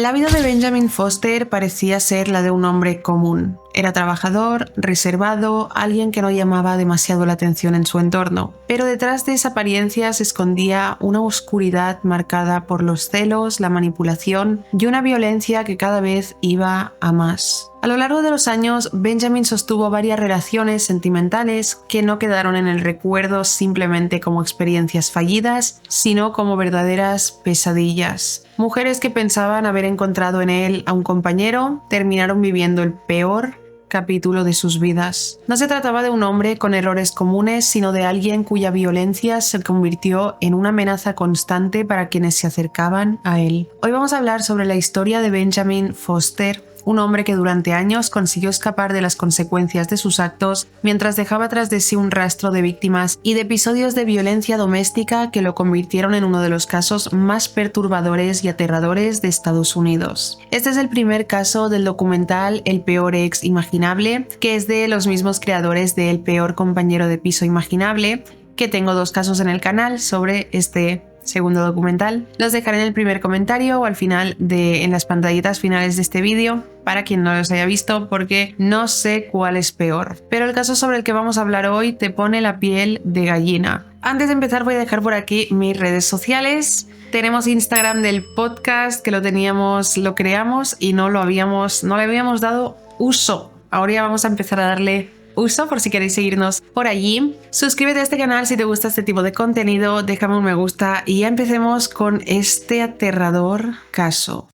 La vida de Benjamin Foster parecía ser la de un hombre común. Era trabajador, reservado, alguien que no llamaba demasiado la atención en su entorno. Pero detrás de esa apariencia se escondía una oscuridad marcada por los celos, la manipulación y una violencia que cada vez iba a más. A lo largo de los años, Benjamin sostuvo varias relaciones sentimentales que no quedaron en el recuerdo simplemente como experiencias fallidas, sino como verdaderas pesadillas. Mujeres que pensaban haber encontrado en él a un compañero terminaron viviendo el peor capítulo de sus vidas. No se trataba de un hombre con errores comunes, sino de alguien cuya violencia se convirtió en una amenaza constante para quienes se acercaban a él. Hoy vamos a hablar sobre la historia de Benjamin Foster, un hombre que durante años consiguió escapar de las consecuencias de sus actos mientras dejaba tras de sí un rastro de víctimas y de episodios de violencia doméstica que lo convirtieron en uno de los casos más perturbadores y aterradores de Estados Unidos. Este es el primer caso del documental El peor ex imaginable, que es de los mismos creadores de El peor compañero de piso imaginable, que tengo 2 casos en el canal sobre este segundo documental. Los dejaré en el primer comentario o al final en las pantallitas finales de este vídeo para quien no los haya visto, porque no sé cuál es peor. Pero el caso sobre el que vamos a hablar hoy te pone la piel de gallina. Antes de empezar voy a dejar por aquí mis redes sociales. Tenemos Instagram del podcast, que lo creamos y no le habíamos dado uso. Ahora ya vamos a empezar a darle uso por si queréis seguirnos por allí. Suscríbete a este canal si te gusta este tipo de contenido, déjame un me gusta y ya empecemos con este aterrador caso.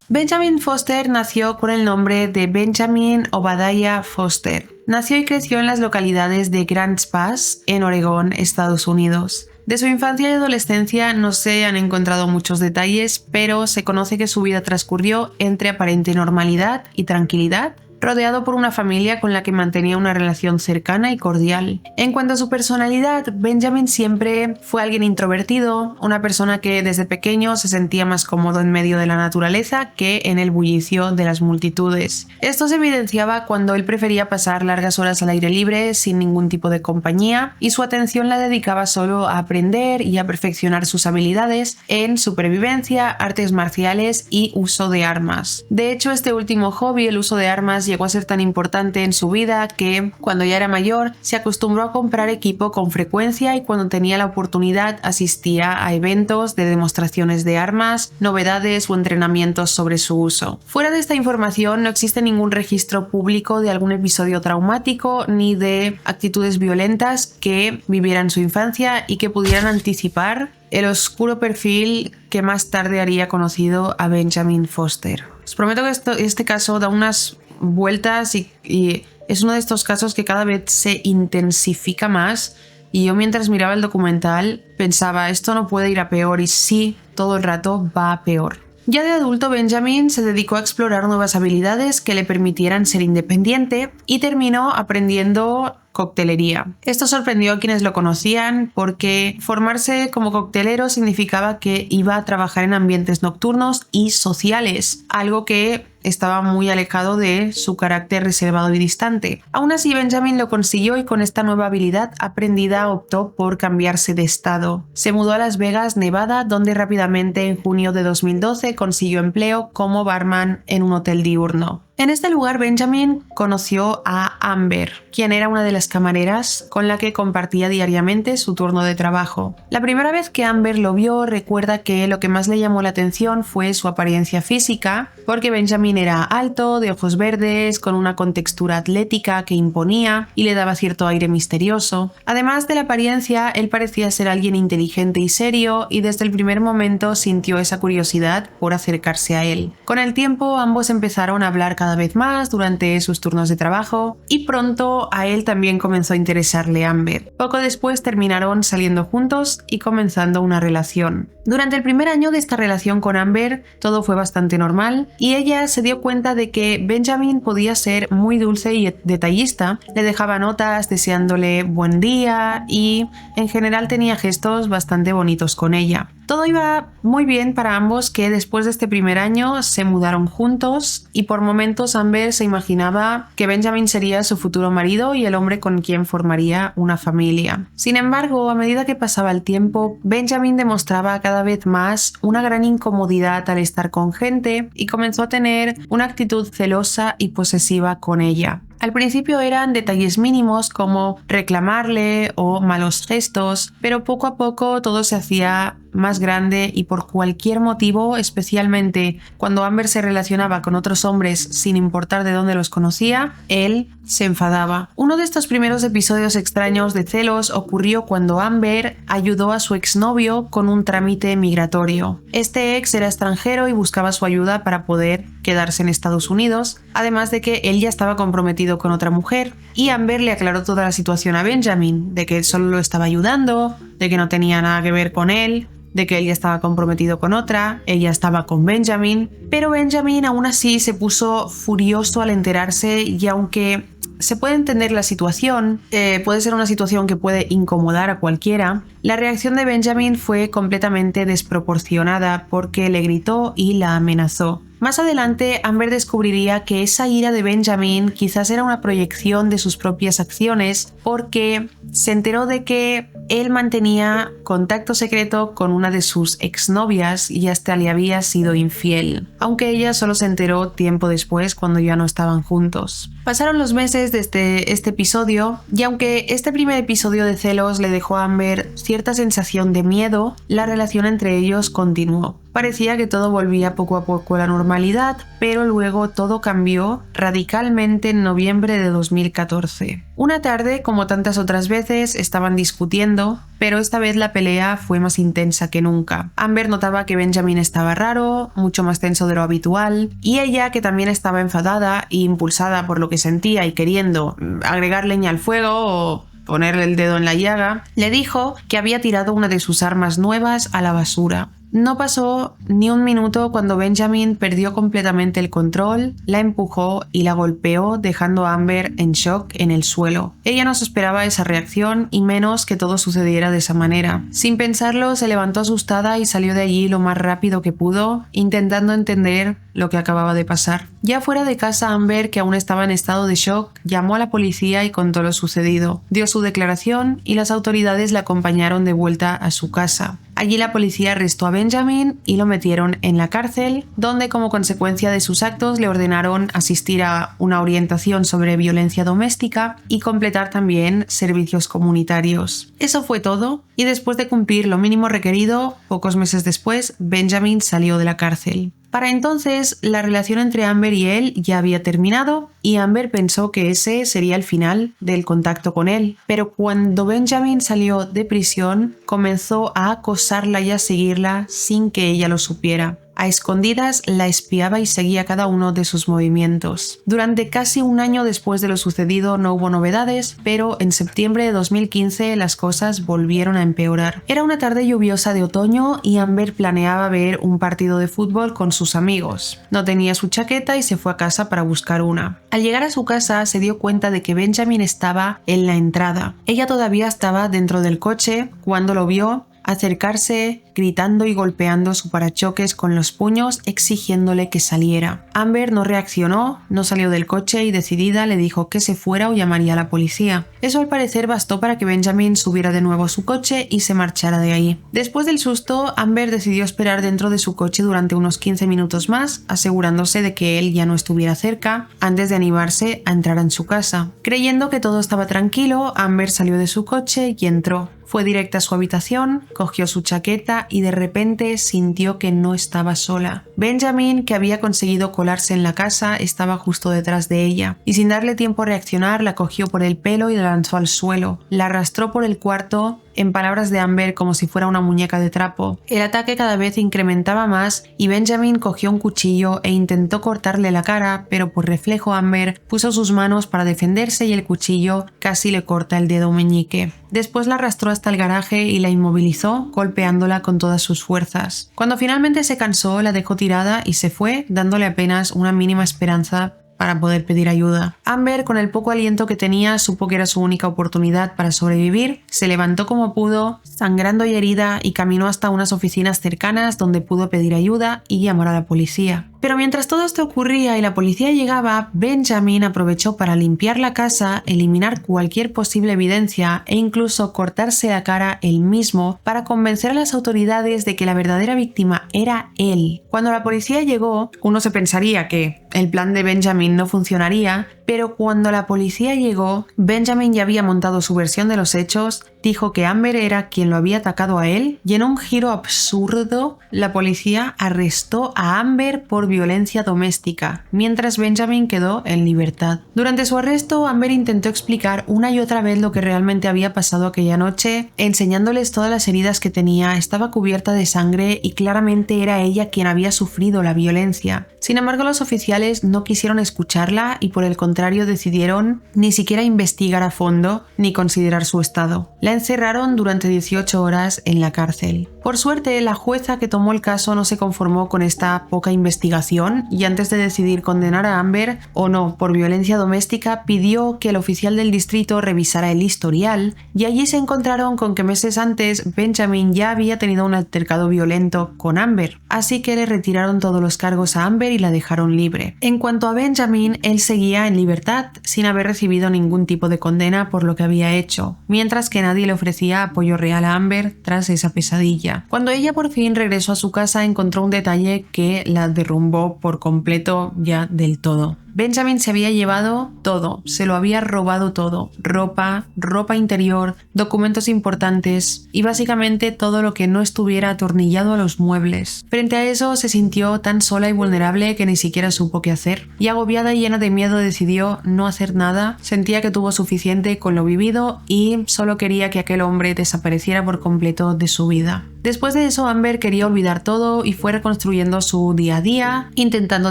Benjamin Foster nació con el nombre de Benjamin Obadiah Foster. Nació y creció en las localidades de Grants Pass, en Oregón, Estados Unidos. De su infancia y adolescencia no se han encontrado muchos detalles, pero se conoce que su vida transcurrió entre aparente normalidad y tranquilidad, rodeado por una familia con la que mantenía una relación cercana y cordial. En cuanto a su personalidad, Benjamin siempre fue alguien introvertido, una persona que desde pequeño se sentía más cómodo en medio de la naturaleza que en el bullicio de las multitudes. Esto se evidenciaba cuando él prefería pasar largas horas al aire libre sin ningún tipo de compañía y su atención la dedicaba solo a aprender y a perfeccionar sus habilidades en supervivencia, artes marciales y uso de armas. De hecho, este último hobby, el uso de armas, llegó a ser tan importante en su vida que, cuando ya era mayor, se acostumbró a comprar equipo con frecuencia y cuando tenía la oportunidad asistía a eventos de demostraciones de armas, novedades o entrenamientos sobre su uso. Fuera de esta información no existe ningún registro público de algún episodio traumático ni de actitudes violentas que viviera en su infancia y que pudieran anticipar el oscuro perfil que más tarde haría conocido a Benjamin Foster. Os prometo que este caso da unas vueltas y es uno de estos casos que cada vez se intensifica más, y yo mientras miraba el documental pensaba, esto no puede ir a peor, y sí, todo el rato va a peor. Ya de adulto, Benjamin se dedicó a explorar nuevas habilidades que le permitieran ser independiente y terminó aprendiendo coctelería. Esto sorprendió a quienes lo conocían porque formarse como coctelero significaba que iba a trabajar en ambientes nocturnos y sociales, algo que estaba muy alejado de su carácter reservado y distante. Aún así, Benjamin lo consiguió y con esta nueva habilidad aprendida optó por cambiarse de estado. Se mudó a Las Vegas, Nevada, donde rápidamente en junio de 2012 consiguió empleo como barman en un hotel diurno. En este lugar, Benjamin conoció a Amber, quien era una de las camareras con la que compartía diariamente su turno de trabajo. La primera vez que Amber lo vio, recuerda que lo que más le llamó la atención fue su apariencia física, porque Benjamin era alto, de ojos verdes, con una contextura atlética que imponía y le daba cierto aire misterioso. Además de la apariencia, él parecía ser alguien inteligente y serio, y desde el primer momento sintió esa curiosidad por acercarse a él. Con el tiempo, ambos empezaron a hablar cada vez más durante sus turnos de trabajo y pronto a él también comenzó a interesarle Amber. Poco después terminaron saliendo juntos y comenzando una relación. Durante el primer año de esta relación con Amber todo fue bastante normal y ella se dio cuenta de que Benjamin podía ser muy dulce y detallista. Le dejaba notas deseándole buen día y en general tenía gestos bastante bonitos con ella. Todo iba muy bien para ambos, que después de este primer año se mudaron juntos y por momentos Amber se imaginaba que Benjamin sería su futuro marido y el hombre con quien formaría una familia. Sin embargo, a medida que pasaba el tiempo, Benjamin demostraba cada vez más una gran incomodidad al estar con gente y comenzó a tener una actitud celosa y posesiva con ella. Al principio eran detalles mínimos como reclamarle o malos gestos, pero poco a poco todo se hacía más grande y por cualquier motivo, especialmente cuando Amber se relacionaba con otros hombres sin importar de dónde los conocía, él se enfadaba. Uno de estos primeros episodios extraños de celos ocurrió cuando Amber ayudó a su exnovio con un trámite migratorio. Este ex era extranjero y buscaba su ayuda para poder quedarse en Estados Unidos, además de que él ya estaba comprometido con otra mujer, y Amber le aclaró toda la situación a Benjamin, de que solo lo estaba ayudando, de que no tenía nada que ver con él, de que él ya estaba comprometido con otra, ella estaba con Benjamin, pero Benjamin aún así se puso furioso al enterarse y aunque se puede entender la situación, puede ser una situación que puede incomodar a cualquiera, la reacción de Benjamin fue completamente desproporcionada porque le gritó y la amenazó. Más adelante, Amber descubriría que esa ira de Benjamin quizás era una proyección de sus propias acciones porque se enteró de que él mantenía contacto secreto con una de sus exnovias y hasta le había sido infiel, aunque ella solo se enteró tiempo después cuando ya no estaban juntos. Pasaron los meses desde este episodio y aunque este primer episodio de celos le dejó a Amber cierta sensación de miedo, la relación entre ellos continuó. Parecía que todo volvía poco a poco a la normalidad, pero luego todo cambió radicalmente en noviembre de 2014. Una tarde, como tantas otras veces, estaban discutiendo, pero esta vez la pelea fue más intensa que nunca. Amber notaba que Benjamin estaba raro, mucho más tenso de lo habitual, y ella, que también estaba enfadada e impulsada por lo que sentía y queriendo agregar leña al fuego o ponerle el dedo en la llaga, le dijo que había tirado una de sus armas nuevas a la basura. No pasó ni un minuto cuando Benjamin perdió completamente el control, la empujó y la golpeó, dejando a Amber en shock en el suelo. Ella no se esperaba esa reacción y menos que todo sucediera de esa manera. Sin pensarlo, se levantó asustada y salió de allí lo más rápido que pudo, intentando entender lo que acababa de pasar. Ya fuera de casa, Amber, que aún estaba en estado de shock, llamó a la policía y contó lo sucedido. Dio su declaración y las autoridades la acompañaron de vuelta a su casa. Allí la policía arrestó a Benjamin y lo metieron en la cárcel, donde como consecuencia de sus actos le ordenaron asistir a una orientación sobre violencia doméstica y completar también servicios comunitarios. Eso fue todo, y después de cumplir lo mínimo requerido, pocos meses después, Benjamin salió de la cárcel. Para entonces, la relación entre Amber y él ya había terminado y Amber pensó que ese sería el final del contacto con él. Pero cuando Benjamin salió de prisión, comenzó a acosarla y a seguirla sin que ella lo supiera. A escondidas la espiaba y seguía cada uno de sus movimientos. Durante casi un año después de lo sucedido no hubo novedades, pero en septiembre de 2015 las cosas volvieron a empeorar. Era una tarde lluviosa de otoño y Amber planeaba ver un partido de fútbol con sus amigos. No tenía su chaqueta y se fue a casa para buscar una. Al llegar a su casa se dio cuenta de que Benjamin estaba en la entrada. Ella todavía estaba dentro del coche cuando lo vio acercarse, gritando y golpeando su parachoques con los puños, exigiéndole que saliera. Amber no reaccionó, no salió del coche y decidida le dijo que se fuera o llamaría a la policía. Eso al parecer bastó para que Benjamin subiera de nuevo a su coche y se marchara de ahí. Después del susto, Amber decidió esperar dentro de su coche durante unos 15 minutos más, asegurándose de que él ya no estuviera cerca, antes de animarse a entrar en su casa. Creyendo que todo estaba tranquilo, Amber salió de su coche y entró. Fue directa a su habitación, cogió su chaqueta y de repente sintió que no estaba sola. Benjamin, que había conseguido colarse en la casa, estaba justo detrás de ella, y sin darle tiempo a reaccionar, la cogió por el pelo y la lanzó al suelo. La arrastró por el cuarto, en palabras de Amber, como si fuera una muñeca de trapo. El ataque cada vez incrementaba más y Benjamin cogió un cuchillo e intentó cortarle la cara, pero por reflejo Amber puso sus manos para defenderse y el cuchillo casi le corta el dedo meñique. Después la arrastró hasta el garaje y la inmovilizó, golpeándola con todas sus fuerzas. Cuando finalmente se cansó, la dejó tirada y se fue, dándole apenas una mínima esperanza para poder pedir ayuda. Amber, con el poco aliento que tenía, supo que era su única oportunidad para sobrevivir, se levantó como pudo, sangrando y herida, y caminó hasta unas oficinas cercanas donde pudo pedir ayuda y llamar a la policía. Pero mientras todo esto ocurría y la policía llegaba, Benjamin aprovechó para limpiar la casa, eliminar cualquier posible evidencia e incluso cortarse la cara él mismo para convencer a las autoridades de que la verdadera víctima era él. Cuando la policía llegó, uno se pensaría que el plan de Benjamin no funcionaría, pero cuando la policía llegó, Benjamin ya había montado su versión de los hechos, dijo que Amber era quien lo había atacado a él y en un giro absurdo, la policía arrestó a Amber por violencia doméstica, mientras Benjamin quedó en libertad. Durante su arresto, Amber intentó explicar una y otra vez lo que realmente había pasado aquella noche, enseñándoles todas las heridas que tenía, estaba cubierta de sangre y claramente era ella quien había sufrido la violencia. Sin embargo, los oficiales no quisieron escucharla y por el contrario decidieron ni siquiera investigar a fondo ni considerar su estado. La encerraron durante 18 horas en la cárcel. Por suerte, la jueza que tomó el caso no se conformó con esta poca investigación y antes de decidir condenar a Amber o no por violencia doméstica, pidió que el oficial del distrito revisara el historial y allí se encontraron con que meses antes Benjamin ya había tenido un altercado violento con Amber, así que le retiraron todos los cargos a Amber y la dejaron libre. En cuanto a Benjamin, él seguía en libertad sin haber recibido ningún tipo de condena por lo que había hecho, mientras que nadie le ofrecía apoyo real a Amber tras esa pesadilla. Cuando ella por fin regresó a su casa, encontró un detalle que la derrumbó por completo ya del todo. Benjamin se había llevado todo, se lo había robado todo, ropa interior, documentos importantes y básicamente todo lo que no estuviera atornillado a los muebles. Frente a eso se sintió tan sola y vulnerable que ni siquiera supo qué hacer y agobiada y llena de miedo decidió no hacer nada, sentía que tuvo suficiente con lo vivido y solo quería que aquel hombre desapareciera por completo de su vida. Después de eso, Amber quería olvidar todo y fue reconstruyendo su día a día, intentando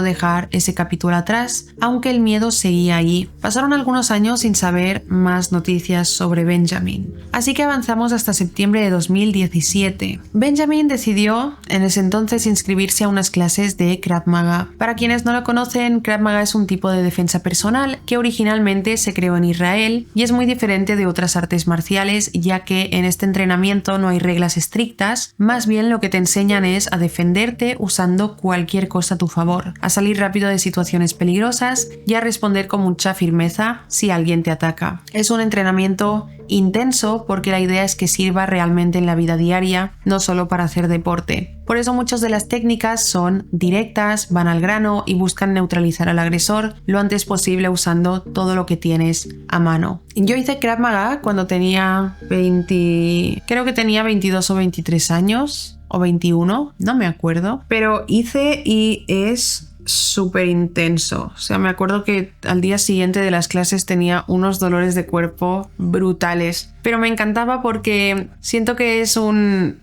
dejar ese capítulo atrás, aunque el miedo seguía allí. Pasaron algunos años sin saber más noticias sobre Benjamin. Así que avanzamos hasta septiembre de 2017. Benjamin decidió en ese entonces inscribirse a unas clases de Krav Maga. Para quienes no lo conocen, Krav Maga es un tipo de defensa personal que originalmente se creó en Israel y es muy diferente de otras artes marciales, ya que en este entrenamiento no hay reglas estrictas. Más bien lo que te enseñan es a defenderte usando cualquier cosa a tu favor, a salir rápido de situaciones peligrosas y a responder con mucha firmeza si alguien te ataca. Es un entrenamiento intenso porque la idea es que sirva realmente en la vida diaria, no solo para hacer deporte. Por eso muchas de las técnicas son directas, van al grano y buscan neutralizar al agresor lo antes posible usando todo lo que tienes a mano. Yo hice Krav Maga cuando tenía 22 o 23 años o 21, no me acuerdo, pero hice y es súper intenso. O sea, me acuerdo que al día siguiente de las clases tenía unos dolores de cuerpo brutales. Pero me encantaba porque siento que es un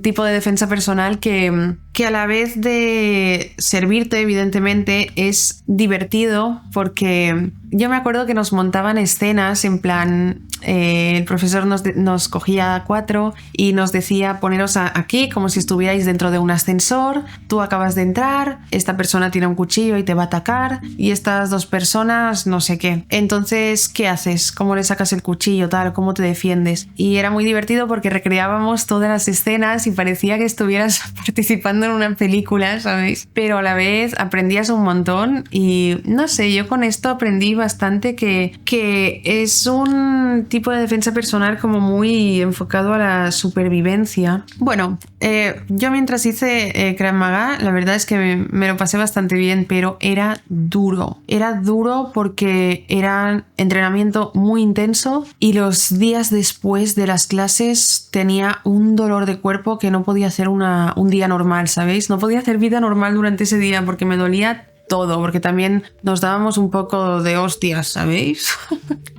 tipo de defensa personal que a la vez de servirte, evidentemente, es divertido porque yo me acuerdo que nos montaban escenas en plan, el profesor nos cogía 4 y nos decía poneros aquí como si estuvierais dentro de un ascensor, tú acabas de entrar, esta persona tiene un cuchillo y te va a atacar y estas dos personas no sé qué. Entonces, ¿qué haces? ¿Cómo le sacas el cuchillo? ¿Cómo te defiendes? Y era muy divertido porque recreábamos todas las escenas y parecía que estuvieras participando en una película, ¿sabéis? Pero a la vez aprendías un montón y no sé, yo con esto aprendí bastante que es un tipo de defensa personal como muy enfocado a la supervivencia. Bueno, yo mientras hice Krav Maga, la verdad es que me lo pasé bastante bien, pero era duro. Era duro porque era entrenamiento muy intenso y los días después de las clases tenía un dolor de cuerpo que no podía hacer un día normal, ¿sabéis? No podía hacer vida normal durante ese día porque me dolía todo, porque también nos dábamos un poco de hostias, ¿sabéis?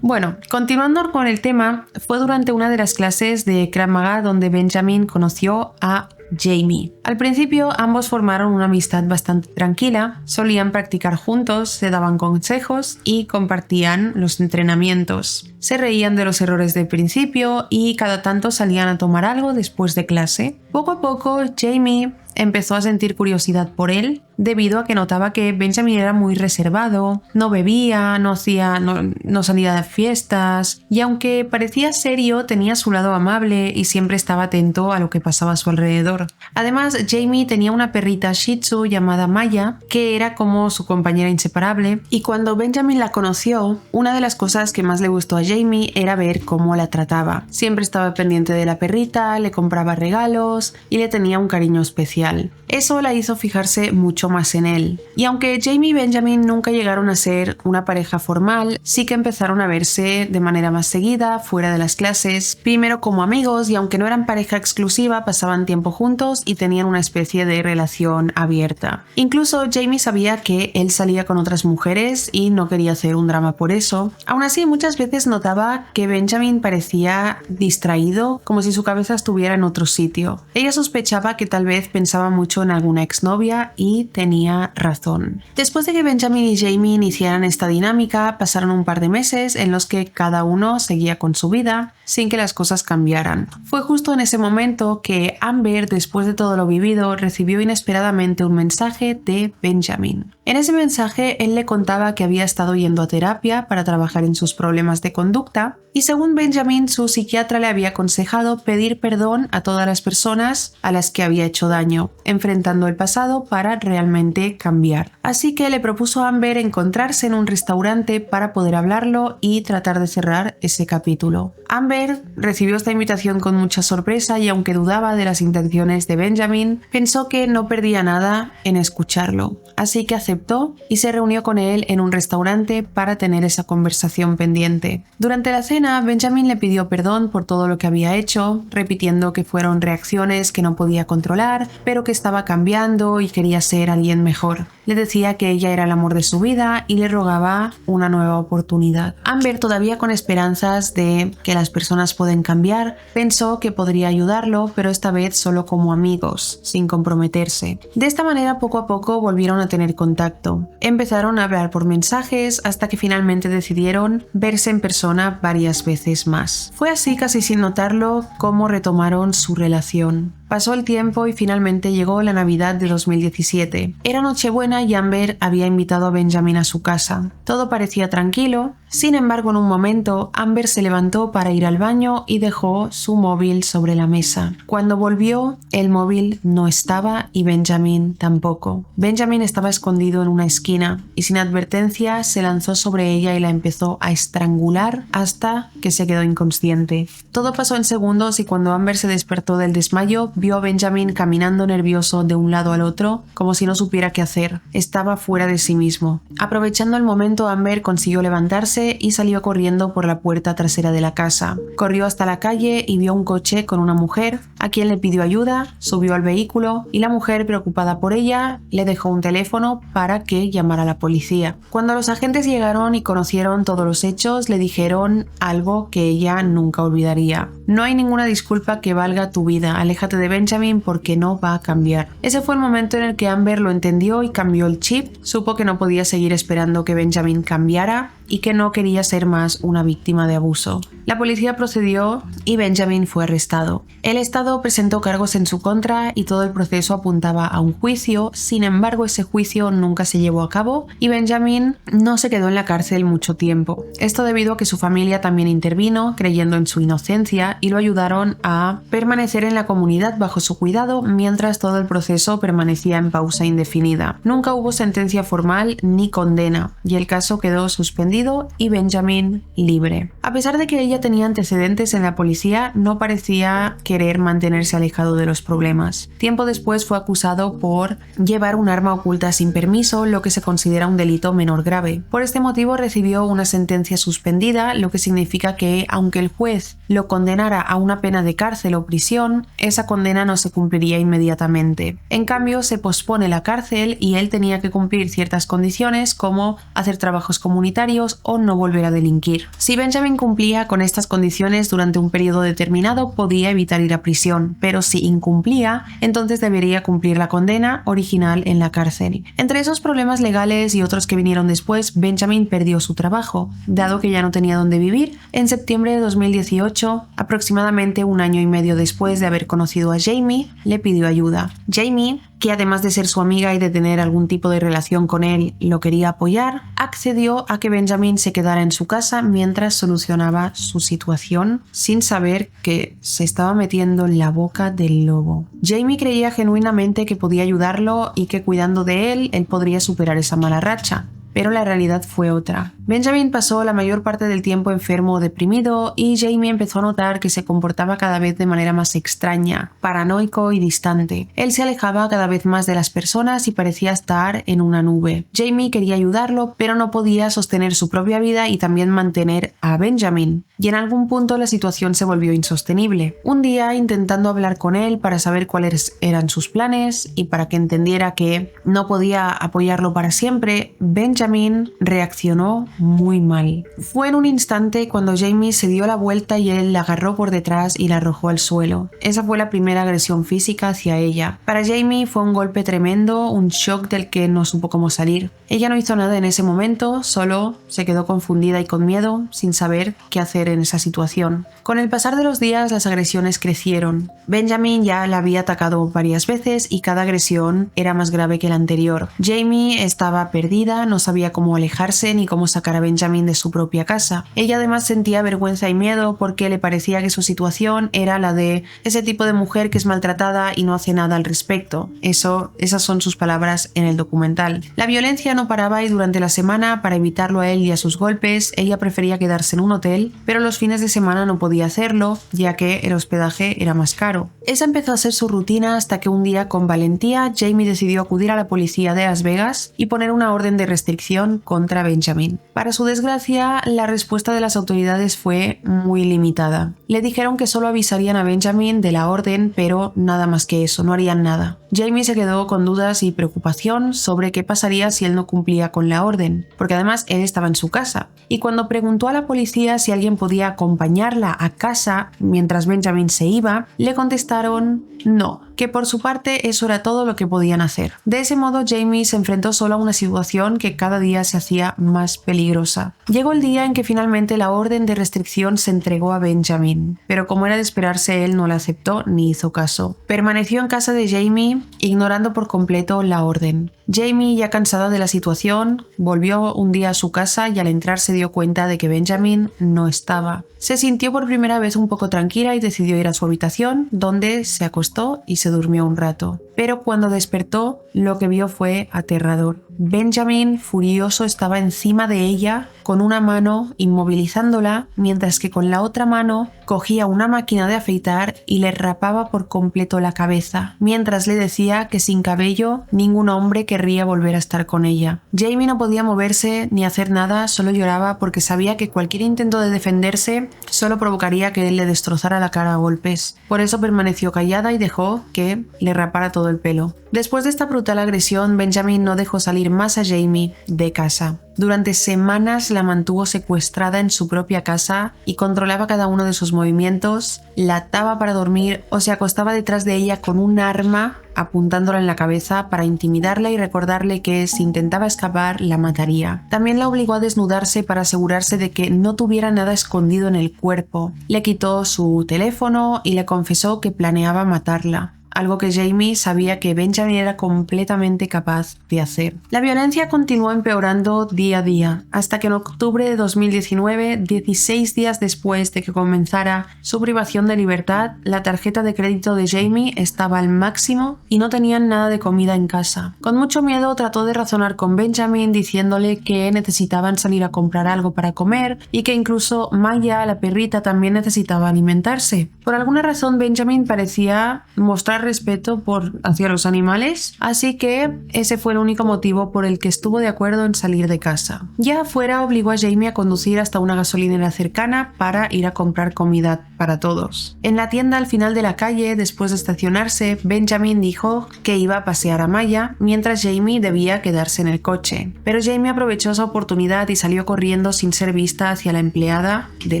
Bueno, continuando con el tema, fue durante una de las clases de Krav Maga donde Benjamin conoció a Jamie. Al principio ambos formaron una amistad bastante tranquila, solían practicar juntos, se daban consejos y compartían los entrenamientos. Se reían de los errores del principio y cada tanto salían a tomar algo después de clase. Poco a poco Jamie empezó a sentir curiosidad por él debido a que notaba que Benjamin era muy reservado, no bebía, no salía de fiestas y aunque parecía serio tenía su lado amable y siempre estaba atento a lo que pasaba a su alrededor. Además, Jamie tenía una perrita Shih Tzu llamada Maya que era como su compañera inseparable y cuando Benjamin la conoció, una de las cosas que más le gustó a Jamie era ver cómo la trataba. Siempre estaba pendiente de la perrita, le compraba regalos y le tenía un cariño especial. Eso la hizo fijarse mucho más en él. Y aunque Jamie y Benjamin nunca llegaron a ser una pareja formal, sí que empezaron a verse de manera más seguida, fuera de las clases, primero como amigos y aunque no eran pareja exclusiva, pasaban tiempo juntos y tenían una especie de relación abierta. Incluso Jamie sabía que él salía con otras mujeres y no quería hacer un drama por eso. Aún así, muchas veces notaba que Benjamin parecía distraído, como si su cabeza estuviera en otro sitio. Ella sospechaba que tal vez pensaba mucho en alguna exnovia y tenía razón. Después de que Benjamin y Jamie iniciaran esta dinámica, pasaron un par de meses en los que cada uno seguía con su vida sin que las cosas cambiaran. Fue justo en ese momento que Amber, después de todo lo vivido, recibió inesperadamente un mensaje de Benjamin. En ese mensaje él le contaba que había estado yendo a terapia para trabajar en sus problemas de conducta y según Benjamin, su psiquiatra le había aconsejado pedir perdón a todas las personas a las que había hecho daño, enfrentando el pasado para realmente cambiar. Así que le propuso a Amber encontrarse en un restaurante para poder hablarlo y tratar de cerrar ese capítulo. Amber recibió esta invitación con mucha sorpresa y aunque dudaba de las intenciones de Benjamin, pensó que no perdía nada en escucharlo. Así que aceptó y se reunió con él en un restaurante para tener esa conversación pendiente. Durante la cena, Benjamin le pidió perdón por todo lo que había hecho, repitiendo que fueron reacciones que no podía controlar, pero que estaba cambiando y quería ser alguien mejor. Le decía que ella era el amor de su vida y le rogaba una nueva oportunidad. Amber, todavía con esperanzas de que las personas pueden cambiar, pensó que podría ayudarlo, pero esta vez solo como amigos, sin comprometerse. De esta manera, poco a poco volvieron a tener contacto. Empezaron a hablar por mensajes hasta que finalmente decidieron verse en persona varias veces más. Fue así, casi sin notarlo, cómo retomaron su relación. Pasó el tiempo y finalmente llegó la Navidad de 2017. Era Nochebuena y Amber había invitado a Benjamin a su casa. Todo parecía tranquilo. Sin embargo, en un momento, Amber se levantó para ir al baño y dejó su móvil sobre la mesa. Cuando volvió, el móvil no estaba y Benjamin tampoco. Benjamin estaba escondido en una esquina y sin advertencia se lanzó sobre ella y la empezó a estrangular hasta que se quedó inconsciente. Todo pasó en segundos y cuando Amber se despertó del desmayo, vio a Benjamin caminando nervioso de un lado al otro, como si no supiera qué hacer. Estaba fuera de sí mismo. Aprovechando el momento, Amber consiguió levantarse y salió corriendo por la puerta trasera de la casa. Corrió hasta la calle y vio un coche con una mujer, a quien le pidió ayuda, subió al vehículo y la mujer, preocupada por ella, le dejó un teléfono para que llamara a la policía. Cuando los agentes llegaron y conocieron todos los hechos, le dijeron algo que ella nunca olvidaría. No hay ninguna disculpa que valga tu vida, aléjate de Benjamin porque no va a cambiar. Ese fue el momento en el que Amber lo entendió y cambió el chip, supo que no podía seguir esperando que Benjamin cambiara y que no quería ser más una víctima de abuso. La policía procedió y Benjamin fue arrestado. El Estado presentó cargos en su contra y todo el proceso apuntaba a un juicio. Sin embargo, ese juicio nunca se llevó a cabo y Benjamin no se quedó en la cárcel mucho tiempo. Esto debido a que su familia también intervino, creyendo en su inocencia y lo ayudaron a permanecer en la comunidad bajo su cuidado mientras todo el proceso permanecía en pausa indefinida. Nunca hubo sentencia formal ni condena y el caso quedó suspendido y Benjamin libre. A pesar de que ella tenía antecedentes en la policía, no parecía querer mantenerse alejado de los problemas. Tiempo después fue acusado por llevar un arma oculta sin permiso, lo que se considera un delito menor grave. Por este motivo recibió una sentencia suspendida, lo que significa que, aunque el juez lo condenara a una pena de cárcel o prisión, esa condena no se cumpliría inmediatamente. En cambio, se pospone la cárcel y él tenía que cumplir ciertas condiciones como hacer trabajos comunitarios o no volver a delinquir. Si Benjamin cumplía con estas condiciones durante un periodo determinado, podía evitar ir a prisión, pero si incumplía, entonces debería cumplir la condena original en la cárcel. Entre esos problemas legales y otros que vinieron después, Benjamin perdió su trabajo, dado que ya no tenía dónde vivir. En septiembre de 2018, Aproximadamente 1 año y medio después de haber conocido a Jamie, le pidió ayuda. Jamie, que además de ser su amiga y de tener algún tipo de relación con él, lo quería apoyar, accedió a que Benjamin se quedara en su casa mientras solucionaba su situación, sin saber que se estaba metiendo en la boca del lobo. Jamie creía genuinamente que podía ayudarlo y que cuidando de él podría superar esa mala racha. Pero la realidad fue otra. Benjamin pasó la mayor parte del tiempo enfermo o deprimido y Jamie empezó a notar que se comportaba cada vez de manera más extraña, paranoico y distante. Él se alejaba cada vez más de las personas y parecía estar en una nube. Jamie quería ayudarlo, pero no podía sostener su propia vida y también mantener a Benjamin. Y en algún punto la situación se volvió insostenible. Un día, intentando hablar con él para saber cuáles eran sus planes y para que entendiera que no podía apoyarlo para siempre, Benjamin reaccionó muy mal. Fue en un instante cuando Jamie se dio la vuelta y él la agarró por detrás y la arrojó al suelo. Esa fue la primera agresión física hacia ella. Para Jamie fue un golpe tremendo, un shock del que no supo cómo salir. Ella no hizo nada en ese momento, solo se quedó confundida y con miedo, sin saber qué hacer en esa situación. Con el pasar de los días, las agresiones crecieron. Benjamin ya la había atacado varias veces y cada agresión era más grave que la anterior. Jamie estaba perdida, no sabía cómo alejarse ni cómo sacar a Benjamin de su propia casa. Ella además sentía vergüenza y miedo porque le parecía que su situación era la de ese tipo de mujer que es maltratada y no hace nada al respecto. Esas son sus palabras en el documental. La violencia no paraba y durante la semana, para evitarlo a él y a sus golpes, ella prefería quedarse en un hotel, pero los fines de semana no podía hacerlo, ya que el hospedaje era más caro. Esa empezó a ser su rutina hasta que un día, con valentía, Jamie decidió acudir a la policía de Las Vegas y poner una orden de restricción contra Benjamin. Para su desgracia, la respuesta de las autoridades fue muy limitada. Le dijeron que solo avisarían a Benjamin de la orden, pero nada más que eso, no harían nada. Jamie se quedó con dudas y preocupación sobre qué pasaría si él no cumplía con la orden, porque además él estaba en su casa. Y cuando preguntó a la policía si alguien podía acompañarla a casa mientras Benjamin se iba, le contestaron no, que por su parte eso era todo lo que podían hacer. De ese modo, Jamie se enfrentó solo a una situación que cada día se hacía más peligrosa. Llegó el día en que finalmente la orden de restricción se entregó a Benjamin, pero como era de esperarse, él no la aceptó ni hizo caso. Permaneció en casa de Jamie, ignorando por completo la orden. Jamie, ya cansada de la situación, volvió un día a su casa y al entrar se dio cuenta de que Benjamin no estaba. Se sintió por primera vez un poco tranquila y decidió ir a su habitación, donde se acostó y se durmió un rato. Pero cuando despertó, lo que vio fue aterrador. Benjamin, furioso, estaba encima de ella con una mano inmovilizándola, mientras que con la otra mano cogía una máquina de afeitar y le rapaba por completo la cabeza, mientras le decía que sin cabello ningún hombre querría volver a estar con ella. Jamie no podía moverse ni hacer nada, solo lloraba porque sabía que cualquier intento de defenderse solo provocaría que él le destrozara la cara a golpes. Por eso permaneció callada y dejó que le rapara todo el pelo. Después de esta brutal agresión, Benjamin no dejó salir más a Jamie de casa. Durante semanas la mantuvo secuestrada en su propia casa y controlaba cada uno de sus movimientos, la ataba para dormir o se acostaba detrás de ella con un arma apuntándola en la cabeza para intimidarla y recordarle que si intentaba escapar la mataría. También la obligó a desnudarse para asegurarse de que no tuviera nada escondido en el cuerpo. Le quitó su teléfono y le confesó que planeaba matarla. Algo que Jamie sabía que Benjamin era completamente capaz de hacer. La violencia continuó empeorando día a día, hasta que en octubre de 2019, 16 días después de que comenzara su privación de libertad, la tarjeta de crédito de Jamie estaba al máximo y no tenían nada de comida en casa. Con mucho miedo trató de razonar con Benjamin diciéndole que necesitaban salir a comprar algo para comer y que incluso Maya, la perrita, también necesitaba alimentarse. Por alguna razón Benjamin parecía mostrar respeto hacia los animales, así que ese fue el único motivo por el que estuvo de acuerdo en salir de casa. Ya afuera obligó a Jamie a conducir hasta una gasolinera cercana para ir a comprar comida para todos. En la tienda al final de la calle, después de estacionarse, Benjamin dijo que iba a pasear a Maya, mientras Jamie debía quedarse en el coche. Pero Jamie aprovechó esa oportunidad y salió corriendo sin ser vista hacia la empleada de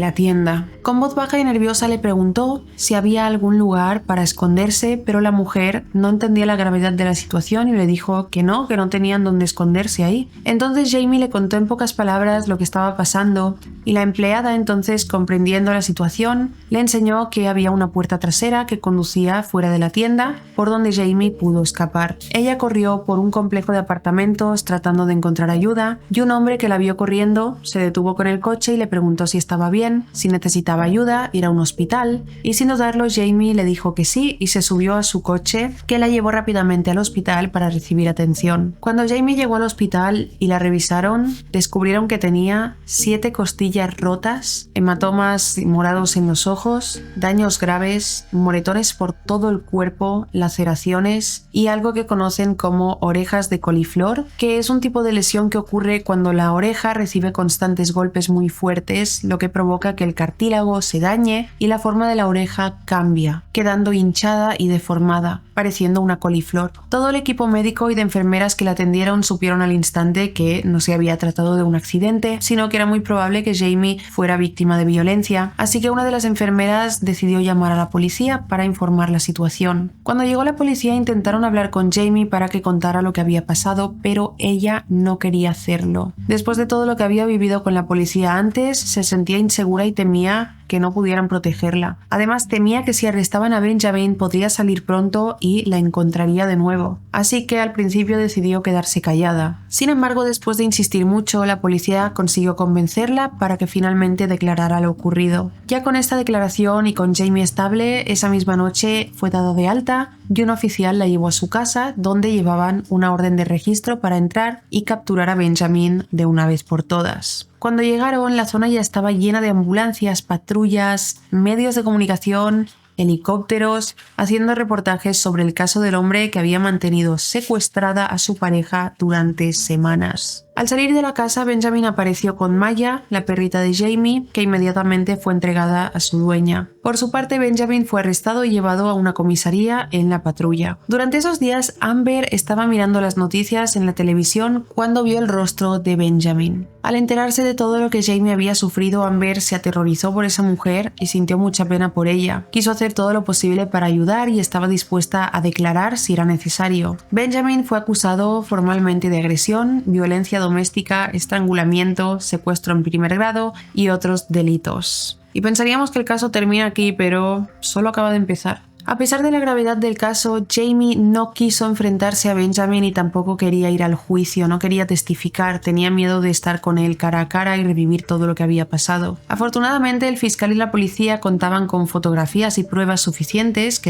la tienda. Con voz baja y nerviosa le preguntó si había algún lugar para esconderse, pero la mujer no entendía la gravedad de la situación y le dijo que no tenían dónde esconderse ahí. Entonces Jamie le contó en pocas palabras lo que estaba pasando y la empleada, entonces, comprendiendo la situación, le enseñó que había una puerta trasera que conducía fuera de la tienda por donde Jamie pudo escapar. Ella corrió por un complejo de apartamentos tratando de encontrar ayuda y un hombre que la vio corriendo se detuvo con el coche y le preguntó si estaba bien, si necesitaba ayuda, ir a un hospital, y sin dudarlo Jamie le dijo que sí y se subió a su coche, que la llevó rápidamente al hospital para recibir atención. Cuando Jamie llegó al hospital y la revisaron, descubrieron que tenía 7 costillas rotas, hematomas morados en los ojos, daños graves, moretones por todo el cuerpo, laceraciones y algo que conocen como orejas de coliflor, que es un tipo de lesión que ocurre cuando la oreja recibe constantes golpes muy fuertes, lo que provoca que el cartílago se dañe y la forma de la oreja cambia, quedando hinchada y deformada, pareciendo una coliflor. Todo el equipo médico y de enfermeras que la atendieron supieron al instante que no se había tratado de un accidente, sino que era muy probable que Jamie fuera víctima de violencia, así que una de las enfermeras decidió llamar a la policía para informar la situación. Cuando llegó la policía intentaron hablar con Jamie para que contara lo que había pasado, pero ella no quería hacerlo. Después de todo lo que había vivido con la policía antes, se sentía insegura y temía que no pudieran protegerla. Además, temía que si arrestaban a Benjamin podría salir pronto y la encontraría de nuevo. Así que al principio decidió quedarse callada. Sin embargo, después de insistir mucho, la policía consiguió convencerla para que finalmente declarara lo ocurrido. Ya con esta declaración y con Jamie estable, esa misma noche fue dada de alta y un oficial la llevó a su casa, donde llevaban una orden de registro para entrar y capturar a Benjamin de una vez por todas. Cuando llegaron, la zona ya estaba llena de ambulancias, patrullas, medios de comunicación, helicópteros, haciendo reportajes sobre el caso del hombre que había mantenido secuestrada a su pareja durante semanas. Al salir de la casa, Benjamin apareció con Maya, la perrita de Jamie, que inmediatamente fue entregada a su dueña. Por su parte, Benjamin fue arrestado y llevado a una comisaría en la patrulla. Durante esos días, Amber estaba mirando las noticias en la televisión cuando vio el rostro de Benjamin. Al enterarse de todo lo que Jamie había sufrido, Amber se aterrorizó por esa mujer y sintió mucha pena por ella. Quiso hacer todo lo posible para ayudar y estaba dispuesta a declarar si era necesario. Benjamin fue acusado formalmente de agresión, violencia doméstica, estrangulamiento, secuestro en primer grado y otros delitos. Y pensaríamos que el caso termina aquí, pero solo acaba de empezar. A pesar de la gravedad del caso, Jamie no quiso enfrentarse a Benjamin y tampoco quería ir al juicio, no quería testificar, tenía miedo de estar con él cara a cara y revivir todo lo que había pasado. Afortunadamente, el fiscal y la policía contaban con fotografías y pruebas suficientes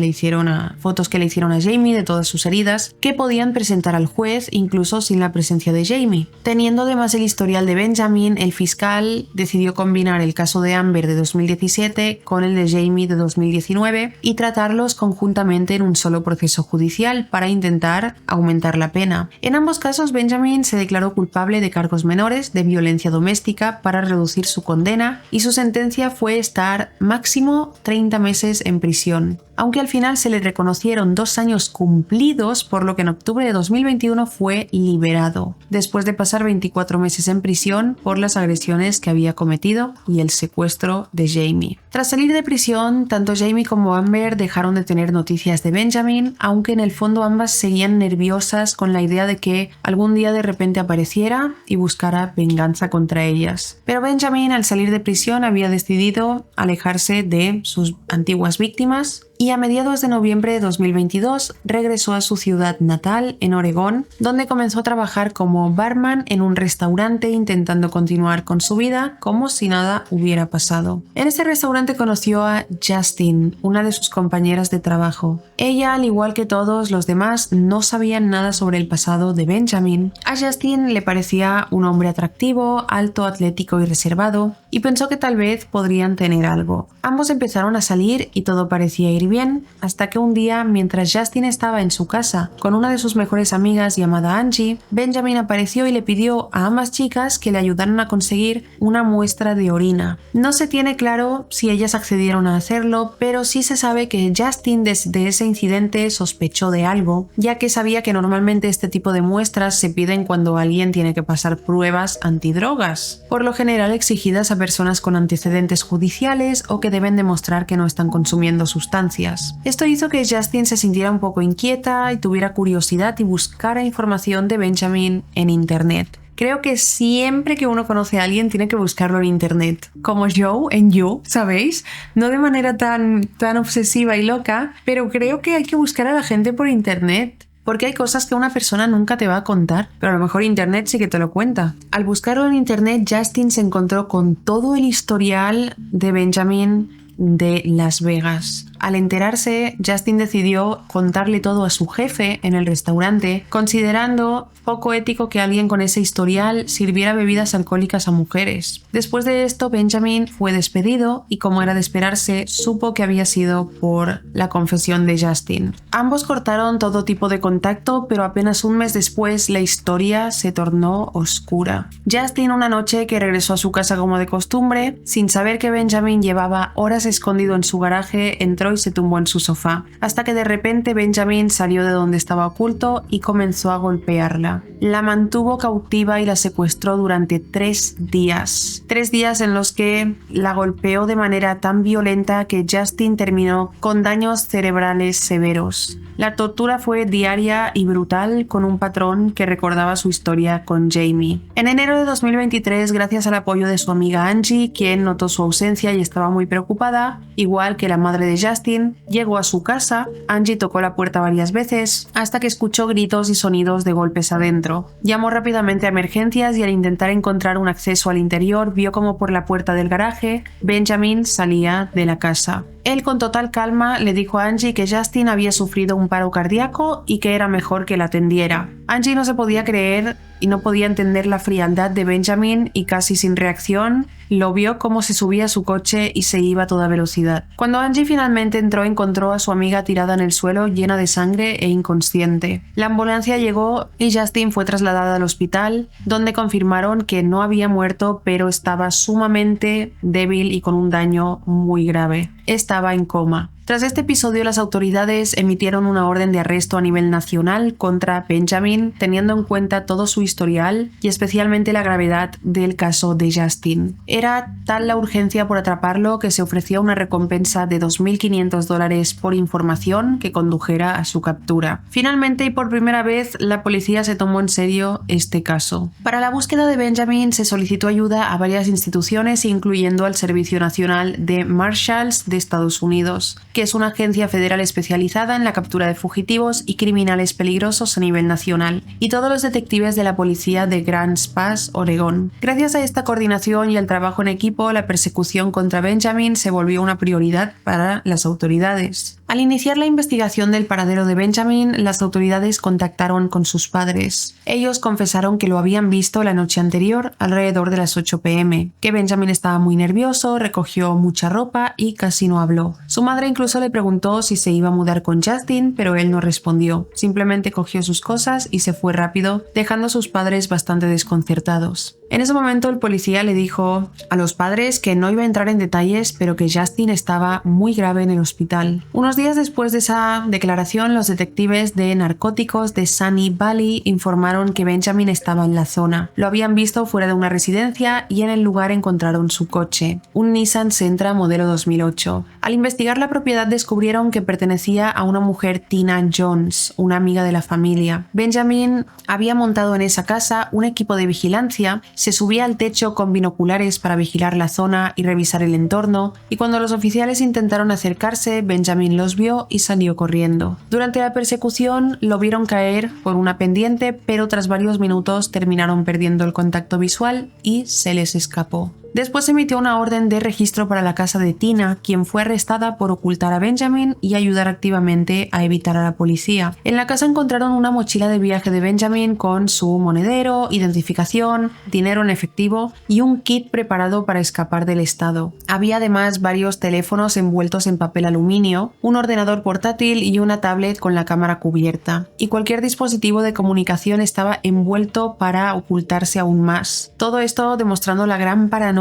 fotos que le hicieron a Jamie de todas sus heridas, que podían presentar al juez incluso sin la presencia de Jamie. Teniendo además el historial de Benjamin, el fiscal decidió combinar el caso de Amber de 2017 con el de Jamie de 2019 y tratarlos conjuntamente en un solo proceso judicial para intentar aumentar la pena. En ambos casos, Benjamin se declaró culpable de cargos menores de violencia doméstica para reducir su condena y su sentencia fue estar máximo 30 meses en prisión, aunque al final se le reconocieron 2 años cumplidos, por lo que en octubre de 2021 fue liberado, después de pasar 24 meses en prisión por las agresiones que había cometido y el secuestro de Jamie. Tras salir de prisión, tanto Jamie como Amber dejaron de tener noticias de Benjamin, aunque en el fondo ambas seguían nerviosas con la idea de que algún día de repente apareciera y buscara venganza contra ellas. Pero Benjamin, al salir de prisión, había decidido alejarse de sus antiguas víctimas y a mediados de noviembre de 2022 regresó a su ciudad natal, en Oregón, donde comenzó a trabajar como barman en un restaurante, intentando continuar con su vida como si nada hubiera pasado. En este restaurante conoció a Justin, una de sus compañeras de trabajo. Ella, al igual que todos los demás, no sabían nada sobre el pasado de Benjamin. A Justin le parecía un hombre atractivo, alto, atlético y reservado, y pensó que tal vez podrían tener algo. Ambos empezaron a salir y todo parecía ir bien, hasta que un día, mientras Justin estaba en su casa con una de sus mejores amigas llamada Angie, Benjamin apareció y le pidió a ambas chicas que le ayudaran a conseguir una muestra de orina. No se tiene claro si ellas accedieron a hacerlo, pero sí se sabe que Justin desde ese incidente sospechó de algo, ya que sabía que normalmente este tipo de muestras se piden cuando alguien tiene que pasar pruebas antidrogas, por lo general exigidas a personas con antecedentes judiciales o que deben demostrar que no están consumiendo sustancias. noticias. Esto hizo que Justin se sintiera un poco inquieta y tuviera curiosidad y buscara información de Benjamin en internet. Creo que siempre que uno conoce a alguien tiene que buscarlo en internet. Como Joe en You, ¿sabéis? No de manera tan obsesiva y loca, pero creo que hay que buscar a la gente por internet. Porque hay cosas que una persona nunca te va a contar, pero a lo mejor internet sí que te lo cuenta. Al buscarlo en internet, Justin se encontró con todo el historial de Benjamin de Las Vegas. Al enterarse, Justin decidió contarle todo a su jefe en el restaurante, considerando poco ético que alguien con ese historial sirviera bebidas alcohólicas a mujeres. Después de esto, Benjamin fue despedido y, como era de esperarse, supo que había sido por la confesión de Justin. Ambos cortaron todo tipo de contacto, pero apenas un mes después la historia se tornó oscura. Justin, una noche que regresó a su casa como de costumbre, sin saber que Benjamin llevaba horas escondido en su garaje, entró y se tumbó en su sofá, hasta que de repente Benjamin salió de donde estaba oculto y comenzó a golpearla. La mantuvo cautiva y la secuestró durante 3 días. 3 días en los que la golpeó de manera tan violenta que Justin terminó con daños cerebrales severos. La tortura fue diaria y brutal, con un patrón que recordaba su historia con Jamie. En enero de 2023, gracias al apoyo de su amiga Angie, quien notó su ausencia y estaba muy preocupada, igual que la madre de Justin, llegó a su casa. Angie tocó la puerta varias veces hasta que escuchó gritos y sonidos de golpes adentro. Llamó rápidamente a emergencias y al intentar encontrar un acceso al interior, vio como por la puerta del garaje Benjamin salía de la casa. Él, con total calma, le dijo a Angie que Justin había sufrido un paro cardíaco y que era mejor que la atendiera. Angie no se podía creer y no podía entender la frialdad de Benjamin y, casi sin reacción, lo vio como se subía a su coche y se iba a toda velocidad. Cuando Angie finalmente entró, encontró a su amiga tirada en el suelo, llena de sangre e inconsciente. La ambulancia llegó y Justin fue trasladada al hospital, donde confirmaron que no había muerto, pero estaba sumamente débil y con un daño muy grave. Estaba en coma. Tras este episodio, las autoridades emitieron una orden de arresto a nivel nacional contra Benjamin, teniendo en cuenta todo su historial y especialmente la gravedad del caso de Justin. Era tal la urgencia por atraparlo que se ofrecía una recompensa de $2.500 por información que condujera a su captura. Finalmente, y por primera vez, la policía se tomó en serio este caso. Para la búsqueda de Benjamin se solicitó ayuda a varias instituciones, incluyendo al Servicio Nacional de Marshals de Estados Unidos, que es una agencia federal especializada en la captura de fugitivos y criminales peligrosos a nivel nacional, y todos los detectives de la policía de Grants Pass, Oregón. Gracias a esta coordinación y al trabajo en equipo, la persecución contra Benjamin se volvió una prioridad para las autoridades. Al iniciar la investigación del paradero de Benjamin, las autoridades contactaron con sus padres. Ellos confesaron que lo habían visto la noche anterior, alrededor de las 8 p.m., que Benjamin estaba muy nervioso, recogió mucha ropa y casi no habló. Su madre incluso le preguntó si se iba a mudar con Justin, pero él no respondió. Simplemente cogió sus cosas y se fue rápido, dejando a sus padres bastante desconcertados. En ese momento, el policía le dijo a los padres que no iba a entrar en detalles, pero que Justin estaba muy grave en el hospital. Unos días después de esa declaración, los detectives de narcóticos de Sunny Valley informaron que Benjamin estaba en la zona. Lo habían visto fuera de una residencia y en el lugar encontraron su coche, un Nissan Sentra modelo 2008. Al investigar la propiedad, descubrieron que pertenecía a una mujer, Tina Jones, una amiga de la familia. Benjamin había montado en esa casa un equipo de vigilancia, se subía al techo con binoculares para vigilar la zona y revisar el entorno, y cuando los oficiales intentaron acercarse, Benjamin los vio y salió corriendo. Durante la persecución lo vieron caer por una pendiente, pero tras varios minutos terminaron perdiendo el contacto visual y se les escapó. Después se emitió una orden de registro para la casa de Tina, quien fue arrestada por ocultar a Benjamin y ayudar activamente a evitar a la policía. En la casa encontraron una mochila de viaje de Benjamin con su monedero, identificación, dinero en efectivo y un kit preparado para escapar del estado. Había además varios teléfonos envueltos en papel aluminio, un ordenador portátil y una tablet con la cámara cubierta. Y cualquier dispositivo de comunicación estaba envuelto para ocultarse aún más. Todo esto demostrando la gran paranoia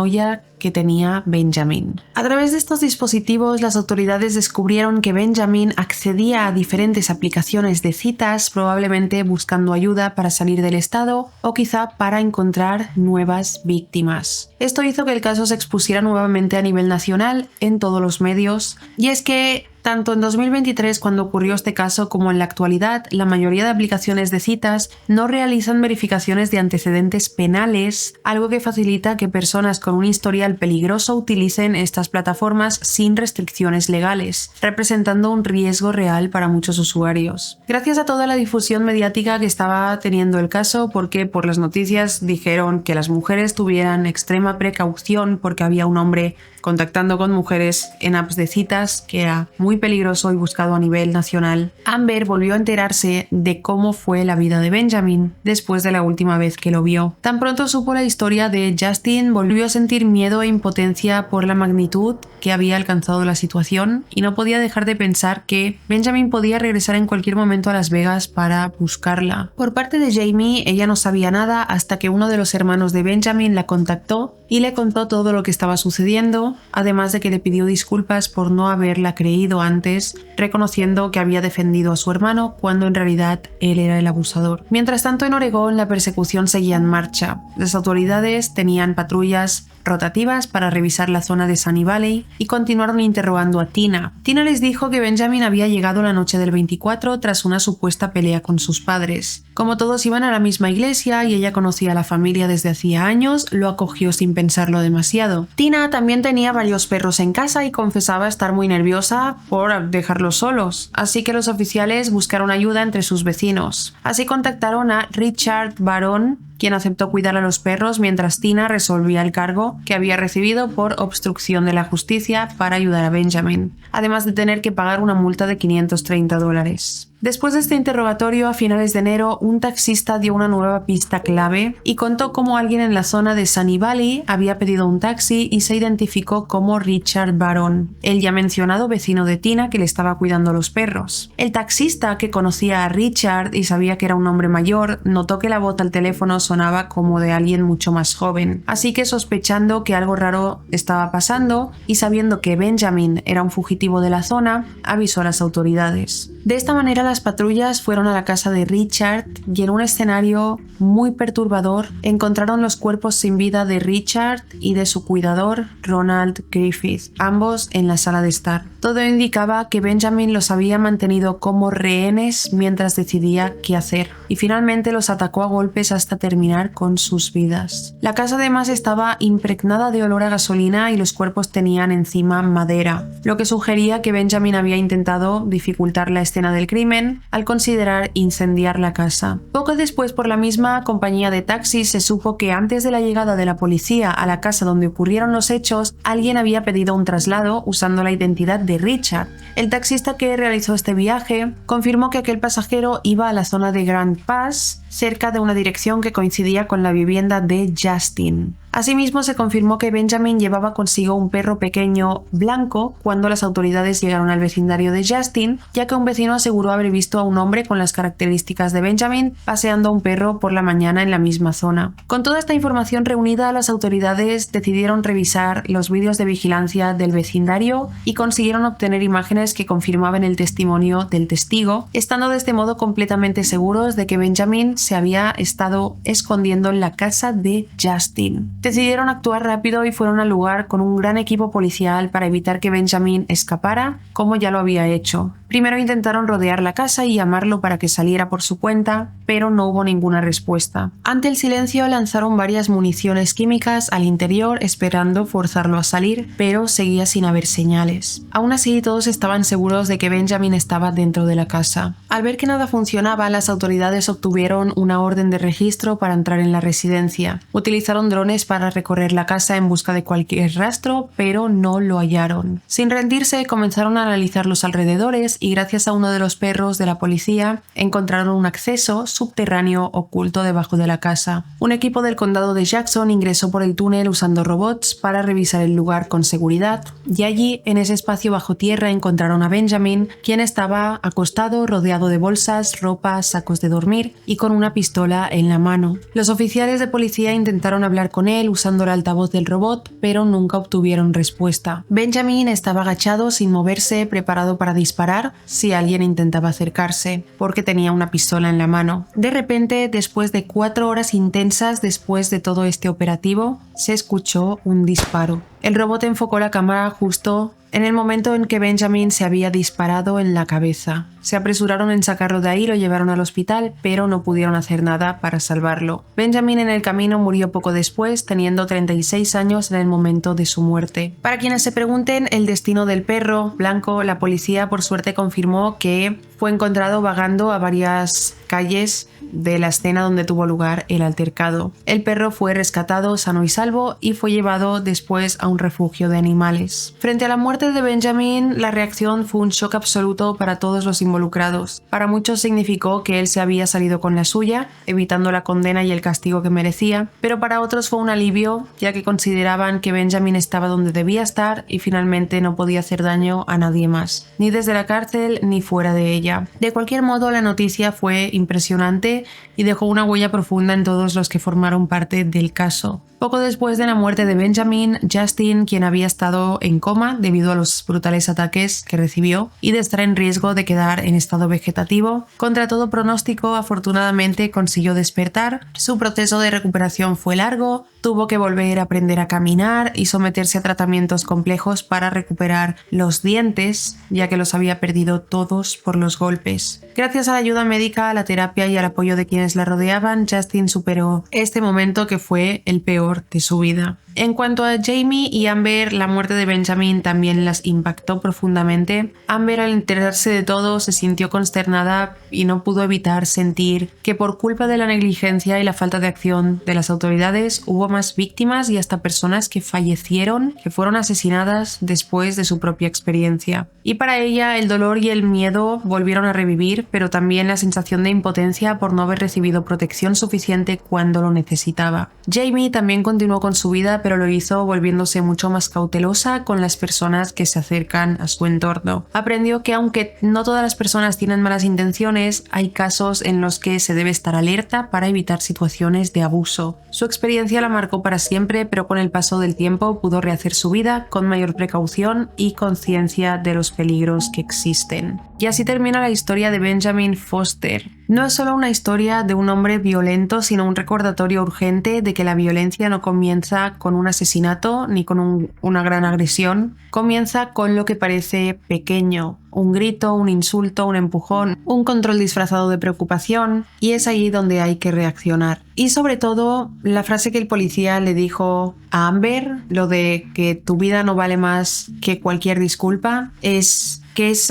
que tenía Benjamin. A través de estos dispositivos, las autoridades descubrieron que Benjamin accedía a diferentes aplicaciones de citas, probablemente buscando ayuda para salir del estado o quizá para encontrar nuevas víctimas. Esto hizo que el caso se expusiera nuevamente a nivel nacional en todos los medios, y es que Tanto en 2023, cuando ocurrió este caso, como en la actualidad, la mayoría de aplicaciones de citas no realizan verificaciones de antecedentes penales, algo que facilita que personas con un historial peligroso utilicen estas plataformas sin restricciones legales, representando un riesgo real para muchos usuarios. Gracias a toda la difusión mediática que estaba teniendo el caso, porque por las noticias dijeron que las mujeres tuvieran extrema precaución porque había un hombre contactando con mujeres en apps de citas, que era muy peligroso y buscado a nivel nacional, Amber volvió a enterarse de cómo fue la vida de Benjamin después de la última vez que lo vio. Tan pronto supo la historia de Justin, volvió a sentir miedo e impotencia por la magnitud que había alcanzado la situación y no podía dejar de pensar que Benjamin podía regresar en cualquier momento a Las Vegas para buscarla. Por parte de Jamie, ella no sabía nada hasta que uno de los hermanos de Benjamin la contactó y le contó todo lo que estaba sucediendo, además de que le pidió disculpas por no haberla creído antes, reconociendo que había defendido a su hermano cuando en realidad él era el abusador. Mientras tanto, en Oregón la persecución seguía en marcha. Las autoridades tenían patrullas rotativas para revisar la zona de Sunny Valley y continuaron interrogando a Tina. Tina les dijo que Benjamin había llegado la noche del 24 tras una supuesta pelea con sus padres. Como todos iban a la misma iglesia y ella conocía a la familia desde hacía años, lo acogió sin pensarlo demasiado. Tina también tenía varios perros en casa y confesaba estar muy nerviosa por dejarlos solos, así que los oficiales buscaron ayuda entre sus vecinos. Así contactaron a Richard Barron, quien aceptó cuidar a los perros mientras Tina resolvía el cargo que había recibido por obstrucción de la justicia para ayudar a Benjamin, además de tener que pagar una multa de $530. Después de este interrogatorio, a finales de enero, un taxista dio una nueva pista clave y contó cómo alguien en la zona de Sunny Valley había pedido un taxi y se identificó como Richard Barron, el ya mencionado vecino de Tina que le estaba cuidando a los perros. El taxista, que conocía a Richard y sabía que era un hombre mayor, notó que la voz al teléfono sonaba como de alguien mucho más joven, así que sospechando que algo raro estaba pasando y sabiendo que Benjamin era un fugitivo de la zona, avisó a las autoridades. De esta manera, las patrullas fueron a la casa de Richard y en un escenario muy perturbador encontraron los cuerpos sin vida de Richard y de su cuidador, Ronald Griffith, ambos en la sala de estar. Todo indicaba que Benjamin los había mantenido como rehenes mientras decidía qué hacer, y finalmente los atacó a golpes hasta terminar con sus vidas. La casa además estaba impregnada de olor a gasolina y los cuerpos tenían encima madera, lo que sugería que Benjamin había intentado dificultar la escena del crimen al considerar incendiar la casa. Poco después, por la misma compañía de taxis, se supo que antes de la llegada de la policía a la casa donde ocurrieron los hechos, alguien había pedido un traslado usando la identidad de Richard. El taxista que realizó este viaje confirmó que aquel pasajero iba a la zona de Grand Pass, cerca de una dirección que coincidía con la vivienda de Justin. Asimismo, se confirmó que Benjamin llevaba consigo un perro pequeño blanco cuando las autoridades llegaron al vecindario de Justin, ya que un vecino aseguró haber visto a un hombre con las características de Benjamin paseando a un perro por la mañana en la misma zona. Con toda esta información reunida, las autoridades decidieron revisar los vídeos de vigilancia del vecindario y consiguieron obtener imágenes que confirmaban el testimonio del testigo, estando de este modo completamente seguros de que Benjamin se había estado escondiendo en la casa de Justin. Decidieron actuar rápido y fueron al lugar con un gran equipo policial para evitar que Benjamin escapara, como ya lo había hecho. Primero intentaron rodear la casa y llamarlo para que saliera por su cuenta, pero no hubo ninguna respuesta. Ante el silencio, lanzaron varias municiones químicas al interior esperando forzarlo a salir, pero seguía sin haber señales. Aún así, todos estaban seguros de que Benjamin estaba dentro de la casa. Al ver que nada funcionaba, las autoridades obtuvieron una orden de registro para entrar en la residencia. Utilizaron drones para recorrer la casa en busca de cualquier rastro, pero no lo hallaron. Sin rendirse, comenzaron a analizar los alrededores y gracias a uno de los perros de la policía encontraron un acceso subterráneo oculto debajo de la casa. Un equipo del condado de Jackson ingresó por el túnel usando robots para revisar el lugar con seguridad y allí, en ese espacio bajo tierra, encontraron a Benjamin, quien estaba acostado rodeado de bolsas, ropa, sacos de dormir y con una pistola en la mano. Los oficiales de policía intentaron hablar con él usando el altavoz del robot, pero nunca obtuvieron respuesta. Benjamin estaba agachado sin moverse, preparado para disparar si alguien intentaba acercarse, porque tenía una pistola en la mano. De repente, después de 4 horas intensas después de todo este operativo, se escuchó un disparo. El robot enfocó la cámara justo en el momento en que Benjamin se había disparado en la cabeza. Se apresuraron en sacarlo de ahí y lo llevaron al hospital, pero no pudieron hacer nada para salvarlo. Benjamin en el camino murió poco después, teniendo 36 años en el momento de su muerte. Para quienes se pregunten el destino del perro blanco, la policía por suerte confirmó que fue encontrado vagando a varias calles de la escena donde tuvo lugar el altercado. El perro fue rescatado sano y salvo y fue llevado después a un refugio de animales. Frente a la muerte de Benjamin, la reacción fue un shock absoluto para todos los involucrados. Para muchos significó que él se había salido con la suya, evitando la condena y el castigo que merecía, pero para otros fue un alivio, ya que consideraban que Benjamin estaba donde debía estar y finalmente no podía hacer daño a nadie más, ni desde la cárcel ni fuera de ella. De cualquier modo, la noticia fue impresionante y dejó una huella profunda en todos los que formaron parte del caso. Poco después de la muerte de Benjamin, Justin, quien había estado en coma debido a los brutales ataques que recibió y de estar en riesgo de quedar en estado vegetativo, contra todo pronóstico, afortunadamente consiguió despertar. Su proceso de recuperación fue largo, tuvo que volver a aprender a caminar y someterse a tratamientos complejos para recuperar los dientes, ya que los había perdido todos por los golpes. Gracias a la ayuda médica, a la terapia y al apoyo de quienes la rodeaban, Justin superó este momento que fue el peor de su vida. En cuanto a Jamie y Amber, la muerte de Benjamin también las impactó profundamente. Amber, al enterarse de todo, se sintió consternada y no pudo evitar sentir que por culpa de la negligencia y la falta de acción de las autoridades hubo más víctimas y hasta personas que fallecieron, que fueron asesinadas después de su propia experiencia. Y para ella el dolor y el miedo volvieron a revivir, pero también la sensación de impotencia por no haber recibido protección suficiente cuando lo necesitaba. Jamie también continuó con su vida, pero lo hizo volviéndose mucho más cautelosa con las personas que se acercan a su entorno. Aprendió que aunque no todas las personas tienen malas intenciones, hay casos en los que se debe estar alerta para evitar situaciones de abuso. Su experiencia la marcó para siempre, pero con el paso del tiempo pudo rehacer su vida con mayor precaución y conciencia de los peligros que existen. Y así termina la historia de Benjamin Foster. No es solo una historia de un hombre violento, sino un recordatorio urgente de que la violencia no comienza con un asesinato ni con una gran agresión. Comienza con lo que parece pequeño, un grito, un insulto, un empujón, un control disfrazado de preocupación, y es ahí donde hay que reaccionar. Y sobre todo, la frase que el policía le dijo a Amber, lo de que tu vida no vale más que cualquier disculpa, es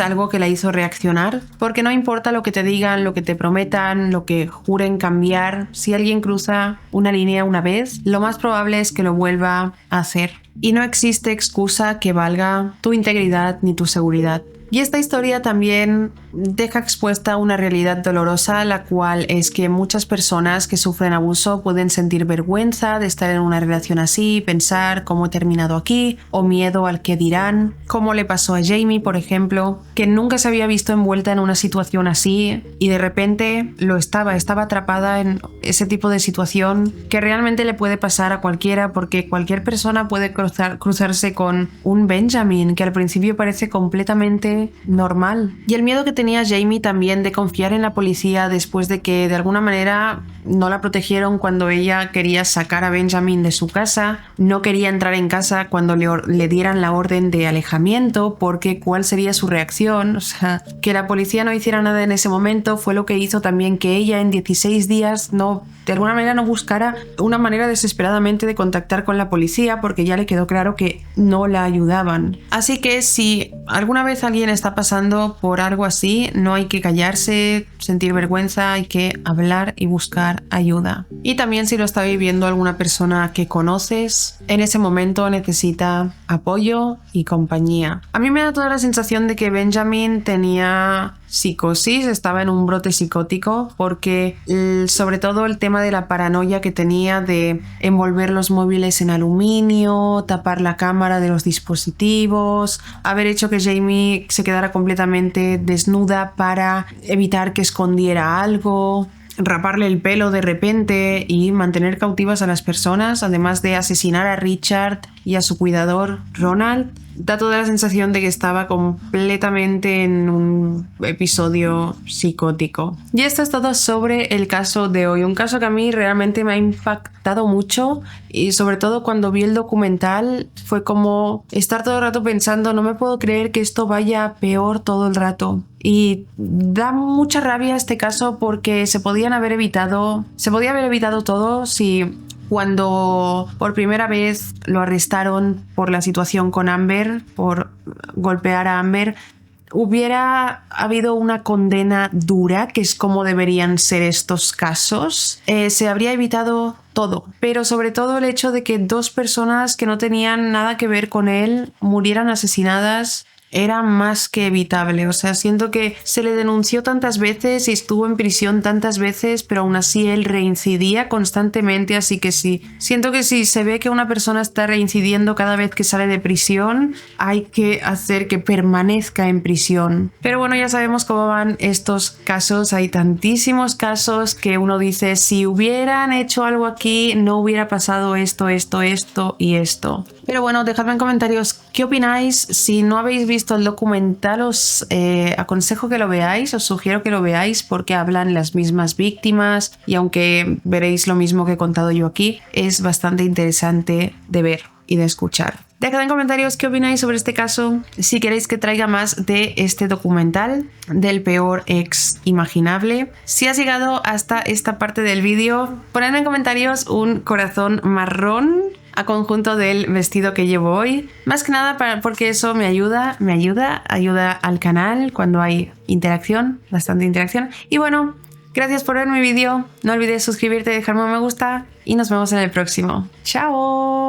algo que la hizo reaccionar, porque no importa lo que te digan, lo que te prometan, lo que juren cambiar, si alguien cruza una línea una vez, lo más probable es que lo vuelva a hacer. Y no existe excusa que valga tu integridad ni tu seguridad. Y esta historia también deja expuesta una realidad dolorosa, la cual es que muchas personas que sufren abuso pueden sentir vergüenza de estar en una relación así, pensar cómo he terminado aquí, o miedo al que dirán, como le pasó a Jamie, por ejemplo, que nunca se había visto envuelta en una situación así y de repente estaba atrapada en ese tipo de situación que realmente le puede pasar a cualquiera, porque cualquier persona puede cruzarse con un Benjamin que al principio parece completamente normal. Y el miedo que tenía Jamie también de confiar en la policía después de que de alguna manera no la protegieron cuando ella quería sacar a Benjamin de su casa, no quería entrar en casa cuando le dieran la orden de alejamiento, porque ¿cuál sería su reacción? O sea, que la policía no hiciera nada en ese momento fue lo que hizo también que ella en 16 días de alguna manera no buscara una manera desesperadamente de contactar con la policía, porque ya le quedó claro que no la ayudaban. Así que si alguna vez alguien está pasando por algo así, no hay que callarse, sentir vergüenza, hay que hablar y buscar ayuda. Y también si lo está viviendo alguna persona que conoces, en ese momento necesita apoyo y compañía. A mí me da toda la sensación de que Benjamin tenía psicosis, estaba en un brote psicótico, porque sobre todo el tema de la paranoia que tenía de envolver los móviles en aluminio, tapar la cámara de los dispositivos, haber hecho que Jamie se quedara completamente desnuda para evitar que escondiera algo, raparle el pelo de repente y mantener cautivas a las personas, además de asesinar a Richard y a su cuidador Ronald. da toda la sensación de que estaba completamente en un episodio psicótico. Y esto es todo sobre el caso de hoy. Un caso que a mí realmente me ha impactado mucho y sobre todo cuando vi el documental fue como estar todo el rato pensando, no me puedo creer que esto vaya peor todo el rato. Y da mucha rabia este caso porque se podía haber evitado todo si cuando por primera vez lo arrestaron por la situación con Amber, por golpear a Amber, hubiera habido una condena dura, que es como deberían ser estos casos, se habría evitado todo. Pero sobre todo el hecho de que dos personas que no tenían nada que ver con él murieran asesinadas era más que evitable. O sea, siento que se le denunció tantas veces y estuvo en prisión tantas veces, pero aún así él reincidía constantemente, así que sí. Siento que si se ve que una persona está reincidiendo cada vez que sale de prisión, hay que hacer que permanezca en prisión. Pero bueno, ya sabemos cómo van estos casos. Hay tantísimos casos que uno dice, si hubieran hecho algo aquí, no hubiera pasado esto y esto. Pero bueno, dejadme en comentarios qué opináis. Si no habéis visto el documental, os aconsejo que lo veáis, os sugiero que lo veáis porque hablan las mismas víctimas y aunque veréis lo mismo que he contado yo aquí, es bastante interesante de ver y de escuchar. Dejad en comentarios qué opináis sobre este caso, si queréis que traiga más de este documental del peor ex imaginable. Si has llegado hasta esta parte del vídeo, ponedme en comentarios un corazón marrón a conjunto del vestido que llevo hoy. Más que nada porque eso me ayuda al canal cuando hay interacción, bastante interacción. Y bueno, gracias por ver mi vídeo. No olvides suscribirte, dejarme un me gusta y nos vemos en el próximo. ¡Chao!